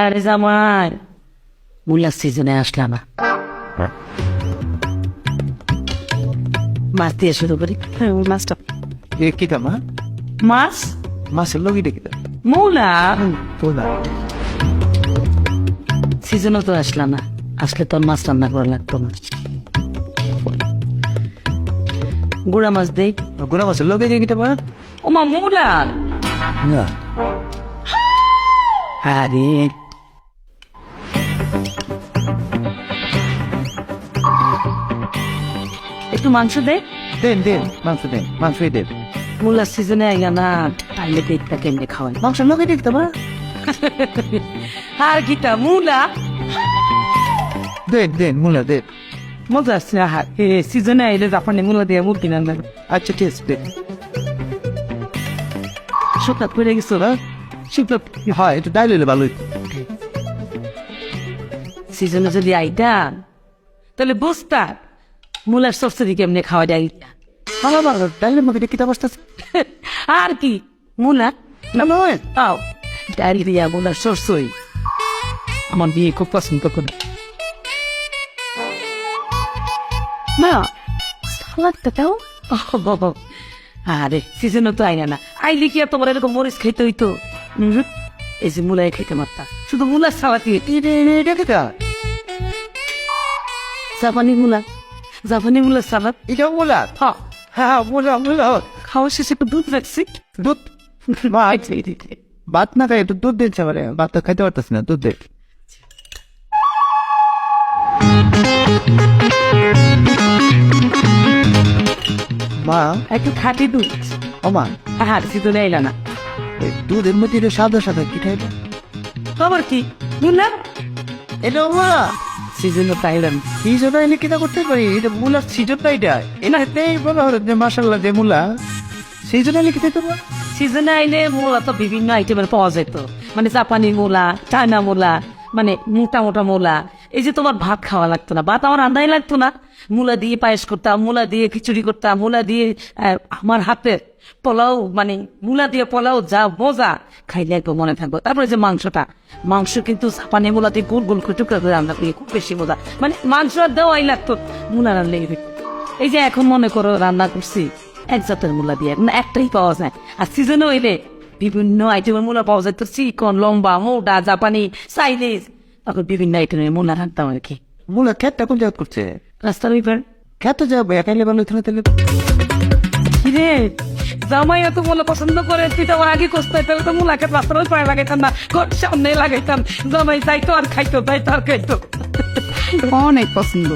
আরে জামাই মূলার সিজনে আসলাম না, মাছ দিয়ে শুরু করি। মাছটা কিতা মা মাছ মাছের লগিটা কিতা মূলা তোলা সিজনও তো আসলাম না, আসলে তোর মাছ রান্না করা লাগতো না। গুড়া মাছ দেই। গুড়া মাছের লগে যে কিতা মা ওমা মূলা না আরে একটু মাংস দে। দেন দেন মাংসই দেন মূলার সিজনে আইগা না, তাইলে পেটটা কেমনে খাওয়াই। মাংসের লগে দেখতে মা আর কিটা মূলা দেন মুলা দেন মজা আসছে। আহার সিজনে আইলে জাপানি মূলা দিয়ে মুরগি রান্না করে। আচ্ছা ঠিক আছে দেন শুকনা পড়ে গেছো না? শুক্লা হয় একটু ডাইল হইলে ভালোই সিজনে যদি আইতাম তাহলে বুঝতাম মূলার সরসরি কেমনে খাওয়া যায়। ভালো ভালো ডাইলের মধ্যে কিতা বসতে আর কি মূলা না নয় তাও ডাল দিয়া মূলার সরসই আমার বিয়ে খুব পছন্দ করে। মা সালাদটা দাও। বাবা আরে সিজনও তো আইনা না, আইলে কি আর তোমার এরকম মরিচ খাইতে হইতো? এই যে মূলাই খাইতে মারতা, শুধু মূলার সালাদ এটা কিতা জাপানি মূলার সালাদ। এটা মুলা হ্যাঁ হ্যাঁ মুলা মুলা খাওয়া শেষে একটু দুধ রাখছি। দুধ মা ভাত না খাই একটু দুধ দিচ্ছে মানে ভাত তো খাইতে পারতেছি না দুধ দে মা একটু খাঁটি দুধ। ও মা আর সিজনে আইলা না, এই দুধের মধ্যে এটা সাদা সাদা কি খাইবে খবর কি মূলা এটা মা সিজনও পাইলাম। এই জন্য এনে কিনা করতে পারি এটা মুলার সিজনটা এটা এনাতেই বলা হলো যে মাসাল্লাহ যে মুলা সেই জন্য এনে খেতে পারবো সিজনে আইলে মূলা তো বিভিন্ন আইটেমের পাওয়া যেত, মানে জাপানি মূলা, চায়না মূলা, মানে মোটা মোটা মূলা। এই যে তোমার ভাত খাওয়া লাগতো না, ভাত আমার রান্নাই লাগতো না। মূলা দিয়ে পায়েস করতাম, মূলা দিয়ে খিচুড়ি করতাম, মূলা দিয়ে আমার হাতে পোলাও, মানে মূলা দিয়ে পোলাও যা মজা, খাইলে একদম মনে থাকবো। তারপরে যে মাংস কিন্তু জাপানি মূলা দিয়ে গোল গোল করে টুকরা করে রান্না করি, খুব বেশি মজা। মানে মাংস আর দেওয়াই লাগতো, মূলা রান্না। এই যে এখন মনে করো রান্না করছি এক জাতের মূলা দিয়ে, এখন একটাই পাওয়া যায়। আর সিজনে হইলে বিভিন্ন আইটেমের মূলা পাওয়া যায়, তো চিকন, লম্বা, মোটা, জাপানি, চাইনিজ, তখন বিভিন্ন আইটেমের মূলা রাখতাম আর কি। মুলা খেতটা কোন জায়গা করছে রাস্তার ওইবার খেতে যাবো একাইলে ভালো হইতো না তাহলে কিরে জামাই এত মূলা পছন্দ করে, তুই তো আমার আগে কষ্ট হয়, তাহলে তো মূলা খেত রাস্তার ওই পায়ে লাগাইতাম না, ঘর সামনে লাগাইতাম। জামাই যাইতো আর খাইতো, তাই তো আর খাইতো। অনেক পছন্দ।